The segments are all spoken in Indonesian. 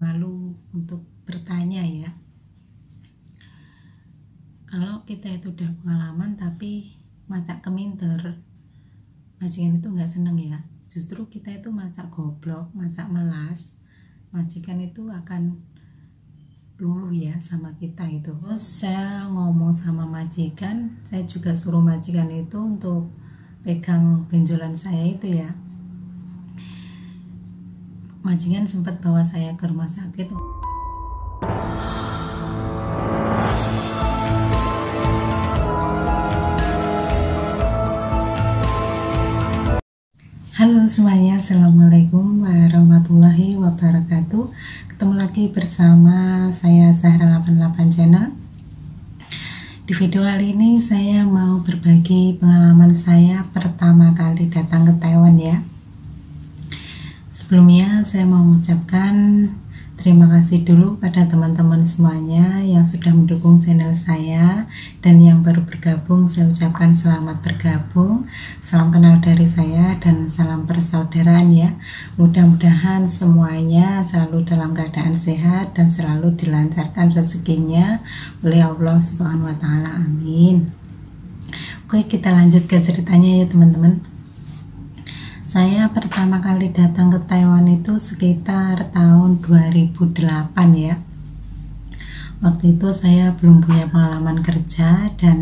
malu untuk bertanya ya. Kalau kita itu udah pengalaman tapi macak keminter, majikan itu nggak seneng ya. Justru kita itu macak goblok, macak melas, majikan itu akan luluh ya sama kita itu. Terus saya ngomong sama majikan, saya juga suruh majikan itu untuk pegang benjolan saya itu ya. Majikan sempat bawa saya ke rumah sakit. Halo semuanya, assalamualaikum warahmatullahi wabarakatuh. Ketemu lagi bersama saya Zahra 88 Channel. Di video kali ini saya mau berbagi pengalaman saya pertama kali datang ke Taiwan ya. Sebelumnya saya mau mengucapkan terima kasih dulu pada teman-teman semuanya yang sudah mendukung channel saya, dan yang baru bergabung saya ucapkan selamat bergabung, salam kenal dari saya dan salam persaudaraan ya. Mudah-mudahan semuanya selalu dalam keadaan sehat dan selalu dilancarkan rezekinya oleh Allah Subhanahu wa Ta'ala, amin. Oke, kita lanjut ke ceritanya ya teman-teman. Saya pertama kali datang ke Taiwan itu sekitar tahun 2008 ya. Waktu itu saya belum punya pengalaman kerja dan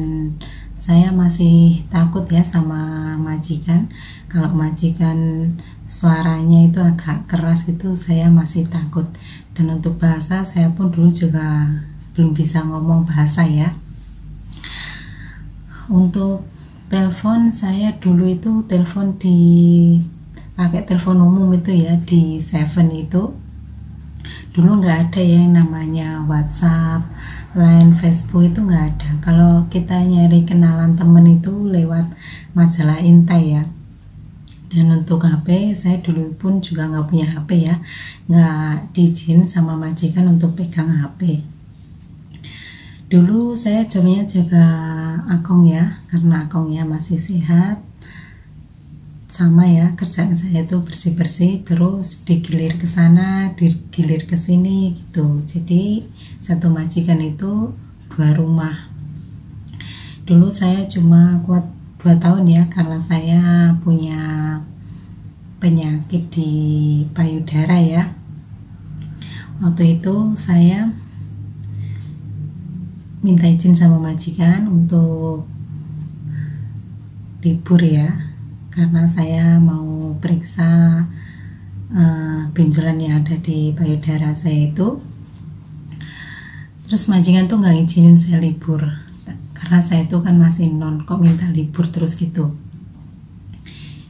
saya masih takut ya sama majikan. Kalau majikan suaranya itu agak keras itu saya masih takut. Dan untuk bahasa saya pun dulu juga belum bisa ngomong bahasa ya. Untuk telepon, saya dulu itu telepon pakai telepon umum itu ya, di Seven itu. Dulu nggak ada ya yang namanya WhatsApp, Line, Facebook itu nggak ada. Kalau kita nyari kenalan temen itu lewat majalah Intai ya. Dan untuk HP, saya dulu pun juga nggak punya HP ya, nggak diizin sama majikan untuk pegang HP. Dulu saya jobnya jaga akong ya, karena akongnya masih sehat. Sama ya, kerjaan saya itu bersih-bersih, terus digilir ke sana, digilir ke sini gitu. Jadi satu majikan itu 2 rumah. Dulu saya cuma kuat 2 tahun ya, karena saya punya penyakit di payudara ya. Waktu itu saya minta izin sama majikan untuk libur ya, karena saya mau periksa benjolan yang ada di payudara saya itu. Terus majikan tuh nggak izinin saya libur, karena saya itu kan masih non, kok minta libur terus gitu.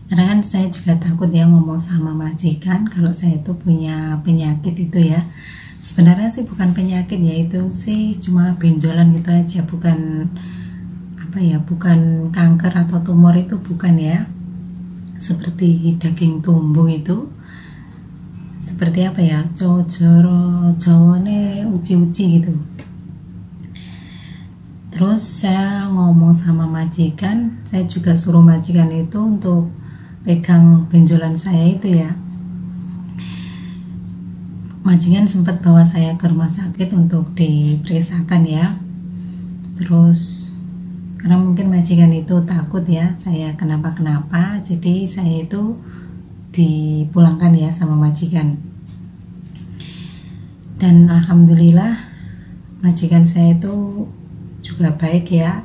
Karena kan saya juga takut ya ngomong sama majikan kalau saya itu punya penyakit itu ya. Sebenarnya sih bukan penyakit ya, itu sih cuma benjolan gitu aja, bukan apa ya, bukan kanker atau tumor, itu bukan ya. Seperti daging tumbuh itu, seperti apa ya, jawane uci-uci gitu. Terus saya ngomong sama majikan, saya juga suruh majikan itu untuk pegang benjolan saya itu ya. Majikan sempat bawa saya ke rumah sakit untuk diperiksakan ya. Terus karena mungkin majikan itu takut ya saya kenapa-kenapa, jadi saya itu dipulangkan ya sama majikan. Dan alhamdulillah majikan saya itu juga baik ya.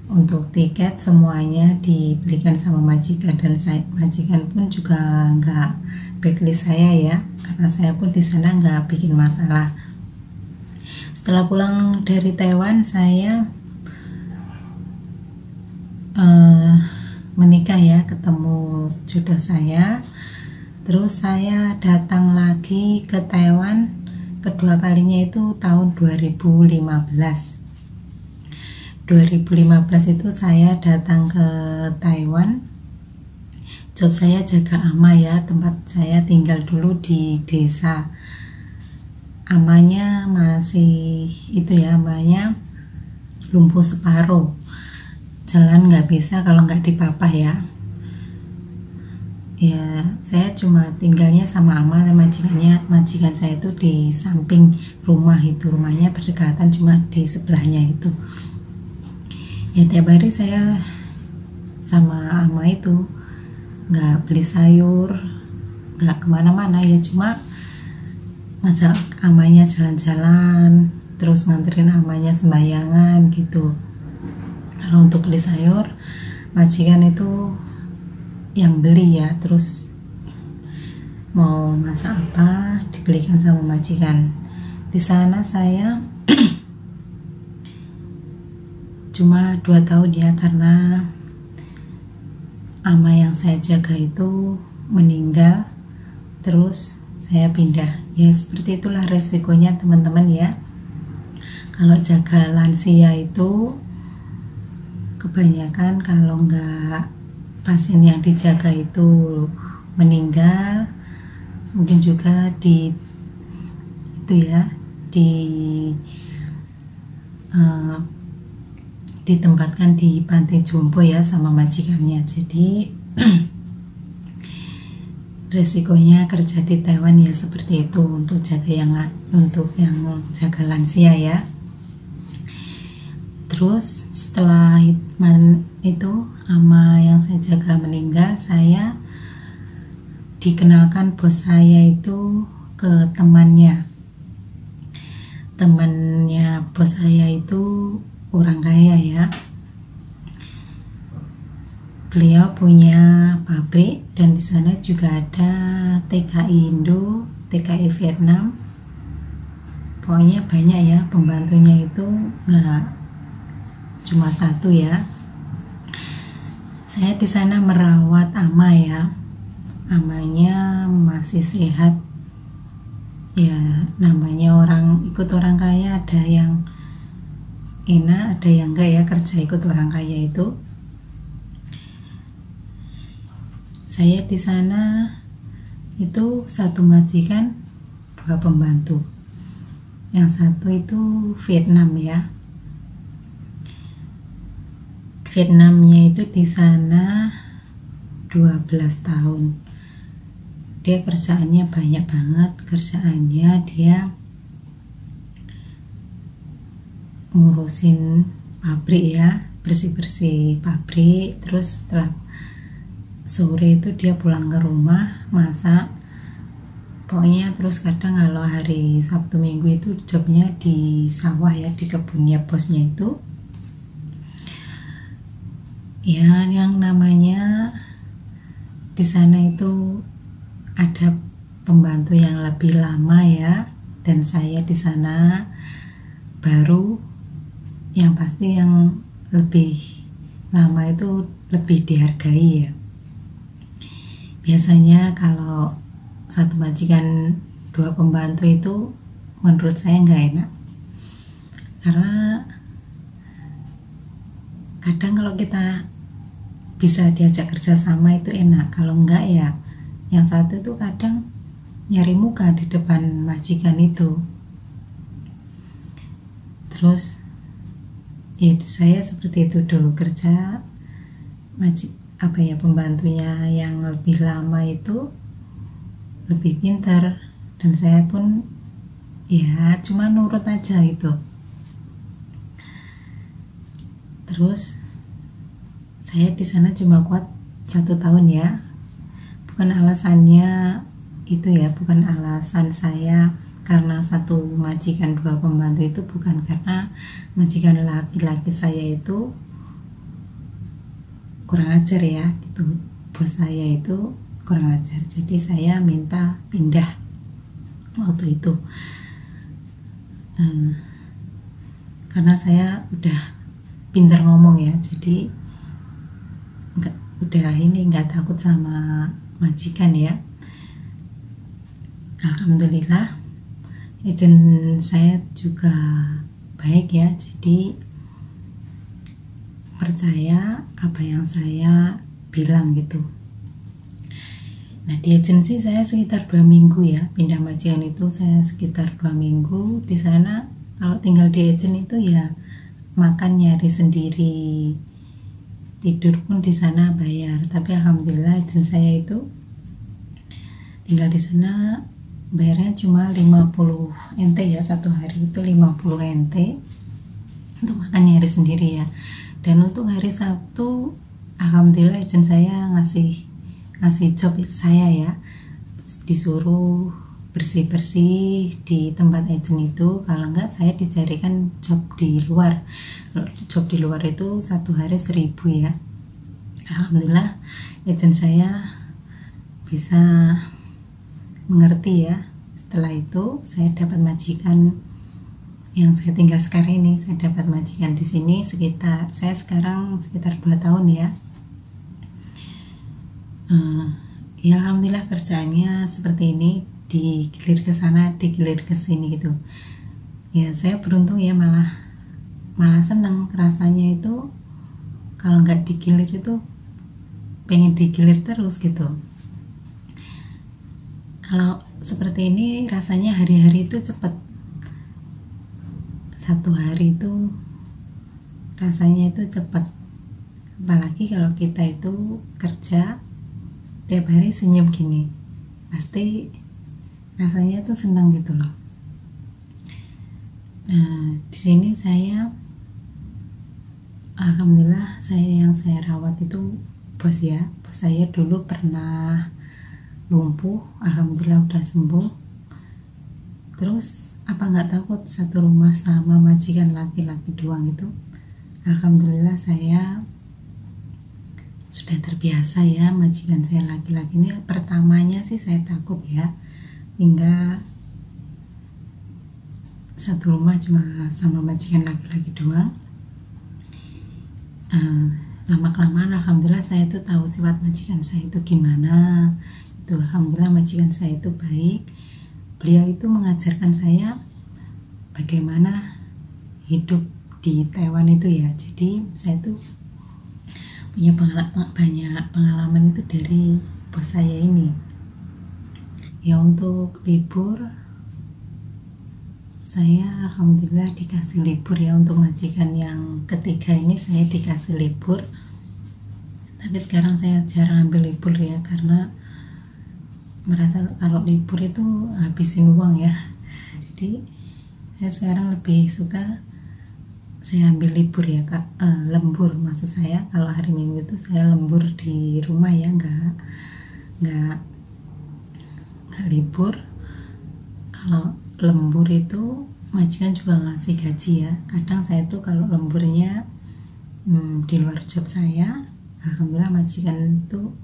Untuk tiket semuanya dibelikan sama majikan, dan majikan pun juga nggak backlist saya ya, karena saya pun di sana nggak bikin masalah. Setelah pulang dari Taiwan, saya menikah ya, ketemu jodoh saya. Terus saya datang lagi ke Taiwan kedua kalinya itu tahun 2015 itu saya datang ke Taiwan. Job saya jaga ama ya, tempat saya tinggal dulu di desa. Amanya masih itu ya, amanya lumpuh separuh, jalan nggak bisa kalau nggak dipapah ya. ya saya cuma tinggalnya sama ama dan majikan saya itu di samping rumah, itu rumahnya berdekatan, cuma di sebelahnya itu. Ya tiap hari saya sama ama itu nggak beli sayur, nggak kemana-mana, ya cuma ngajak amanya jalan-jalan, terus nganterin amanya sembayangan gitu. Kalau untuk beli sayur, majikan itu yang beli ya, terus mau masak apa dibelikan sama majikan. Di sana saya cuma 2 tahun ya, karena ama yang saya jaga itu meninggal, terus saya pindah. Ya seperti itulah resikonya teman-teman ya. Kalau jaga lansia itu kebanyakan kalau nggak pasien yang dijaga itu meninggal, mungkin juga di itu ya ditempatkan di panti jompo ya sama majikannya. Jadi resikonya kerja di Taiwan ya seperti itu, untuk yang jaga lansia ya. Terus setelah itu ama yang saya jaga meninggal, saya dikenalkan bos saya itu ke temannya bos saya itu orang kaya ya. Beliau punya pabrik dan di sana juga ada TKI Indo, TKI Vietnam, pokoknya banyak ya, pembantunya itu nggak cuma satu ya. Saya di sana merawat ama ya, amanya masih sehat ya. Namanya ikut orang kaya, ada yang enak ada yang enggak ya kerja ikut orang kaya itu. Saya di sana itu satu majikan 2 pembantu, yang satu itu Vietnam ya. Vietnamnya itu di sana 12 tahun. Dia kerjaannya banyak banget. Dia ngurusin pabrik ya, bersih-bersih pabrik. Terus setelah sore itu dia pulang ke rumah masak. Pokoknya terus kadang kalau hari Sabtu Minggu itu jobnya di sawah ya, di kebunnya bosnya itu. Ya, yang namanya di sana itu ada pembantu yang lebih lama ya, dan saya di sana baru. Yang pasti yang lebih lama itu lebih dihargai ya. Biasanya kalau satu majikan 2 pembantu itu menurut saya nggak enak, karena kadang kalau kita bisa diajak kerja sama itu enak, kalau enggak ya yang satu itu kadang nyari muka di depan majikan itu. Terus ya saya seperti itu dulu kerja. Pembantunya yang lebih lama itu lebih pintar, dan saya pun ya cuma nurut aja itu. Terus saya di sana cuma kuat 1 tahun ya. Bukan alasannya itu ya, bukan alasan saya karena satu majikan 2 pembantu itu, bukan, karena majikan laki-laki saya itu kurang ajar ya, itu bos saya itu kurang ajar. Jadi saya minta pindah waktu itu, karena saya udah pintar ngomong ya, jadi nggak takut sama majikan ya. Alhamdulillah agent saya juga baik ya, jadi percaya apa yang saya bilang gitu. Nah, di agensi saya sekitar 2 minggu ya, pindah majikan itu saya sekitar 2 minggu di sana. Kalau tinggal di agent itu ya makan nyari sendiri, tidur pun di sana bayar. Tapi alhamdulillah agent saya itu tinggal di sana bayarnya cuma 50 NT ya, satu hari itu 50 NT untuk makan hari sendiri ya. Dan untuk hari Sabtu alhamdulillah agent saya ngasih job saya ya, disuruh bersih-bersih di tempat agent itu, kalau enggak saya dicarikan job di luar. Job di luar itu satu hari 1.000 ya. Alhamdulillah agent saya bisa mengerti ya. Setelah itu saya dapat majikan yang saya tinggal sekarang ini. Saya dapat majikan di sini saya sekarang sekitar 2 tahun ya. Ya alhamdulillah kerjaannya seperti ini, digilir ke sana digilir ke sini gitu ya. Saya beruntung ya, malah seneng rasanya itu. Kalau nggak digilir itu pengen digilir terus gitu. Kalau seperti ini rasanya hari-hari itu cepet, satu hari itu rasanya itu cepet. Apalagi kalau kita itu kerja tiap hari senyum gini, pasti rasanya tuh senang gitu loh. Nah di sini saya alhamdulillah yang saya rawat itu bos ya. Bos saya dulu pernah lumpuh, alhamdulillah udah sembuh. Terus apa nggak takut satu rumah sama majikan laki-laki doang itu. Alhamdulillah saya sudah terbiasa ya, majikan saya laki-laki ini. Pertamanya sih saya takut ya, tinggal satu rumah cuma sama majikan laki-laki doang. Lama-kelamaan alhamdulillah saya itu tahu sifat majikan saya itu gimana. Itu alhamdulillah majikan saya itu baik. Beliau itu mengajarkan saya bagaimana hidup di Taiwan itu ya. Jadi saya itu punya banyak pengalaman itu dari bos saya ini ya. Untuk libur saya alhamdulillah dikasih libur ya. Untuk majikan yang ketiga ini saya dikasih libur, tapi sekarang saya jarang ambil libur ya, karena merasa kalau libur itu habisin uang ya. Jadi saya sekarang lebih suka saya ambil libur ya Kak, lembur maksud saya. Kalau hari Minggu itu saya lembur di rumah ya, nggak libur. Kalau lembur itu majikan juga ngasih gaji ya. Kadang saya tuh kalau lemburnya di luar job saya, alhamdulillah majikan tuh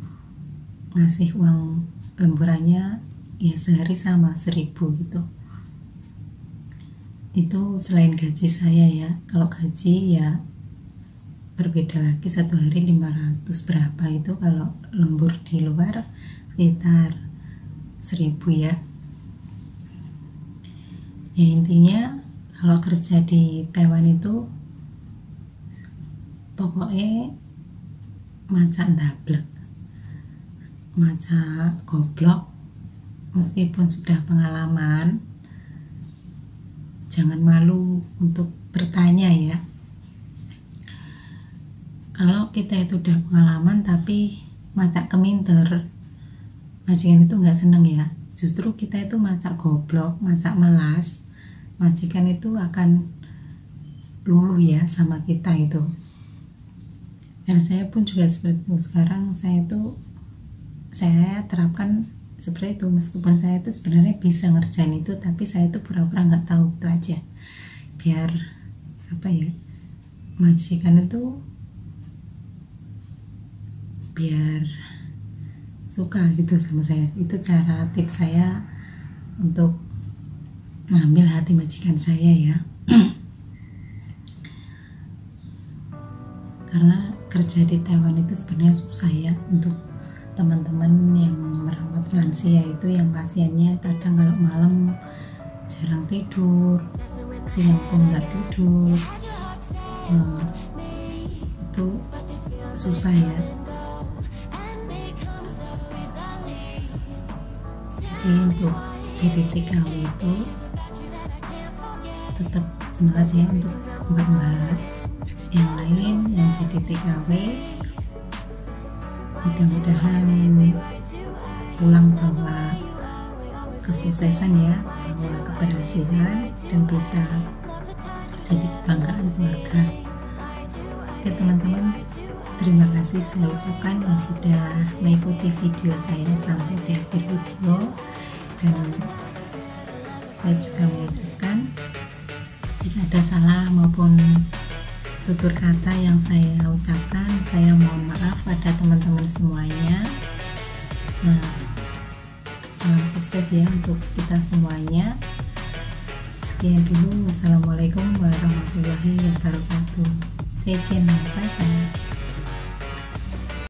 ngasih uang lemburannya ya sehari sama 1.000 gitu. Itu selain gaji saya ya. Kalau gaji ya berbeda lagi, satu hari 500 berapa itu. Kalau lembur di luar sekitar 1.000 ya. Ya intinya kalau kerja di Taiwan itu pokoknya maca ndablek, maca goblok. Meskipun sudah pengalaman, jangan malu untuk bertanya ya. Kalau kita itu udah pengalaman tapi macak keminter, majikan itu nggak seneng ya. Justru kita itu macak goblok, macak melas, majikan itu akan luluh ya sama kita itu. Dan saya pun juga seperti itu. Sekarang saya terapkan seperti itu. Meskipun saya itu sebenarnya bisa ngerjain itu, tapi saya itu pura-pura nggak tahu, itu aja. Biar apa ya, majikan itu biar suka gitu sama saya. Itu cara tips saya untuk ngambil hati majikan saya ya. Karena kerja di Taiwan itu sebenarnya susah ya. Untuk teman-teman yang merawat lansia itu, yang pasiennya kadang kalau malam jarang tidur, siang pun nggak tidur, itu susah ya. Jadi untuk jadi TKW itu tetap semangat ya untuk mbak-mbak yang lain yang jadi TKW. Mudah-mudahan pulang bawa kesuksesan ya, bahwa keberhasilan dan bisa jadi kebanggaan keluarga. Oke teman-teman, terima kasih saya ucapkan yang sudah mengikuti video saya sampai di akhir video, dan saya juga mengucapkan jika ada salah maupun tutur kata yang saya ucapkan, saya mohon maaf pada teman-teman semuanya. Nah, salam sukses ya untuk kita semuanya. Sekian dulu, wassalamualaikum warahmatullahi wabarakatuh. Bye bye.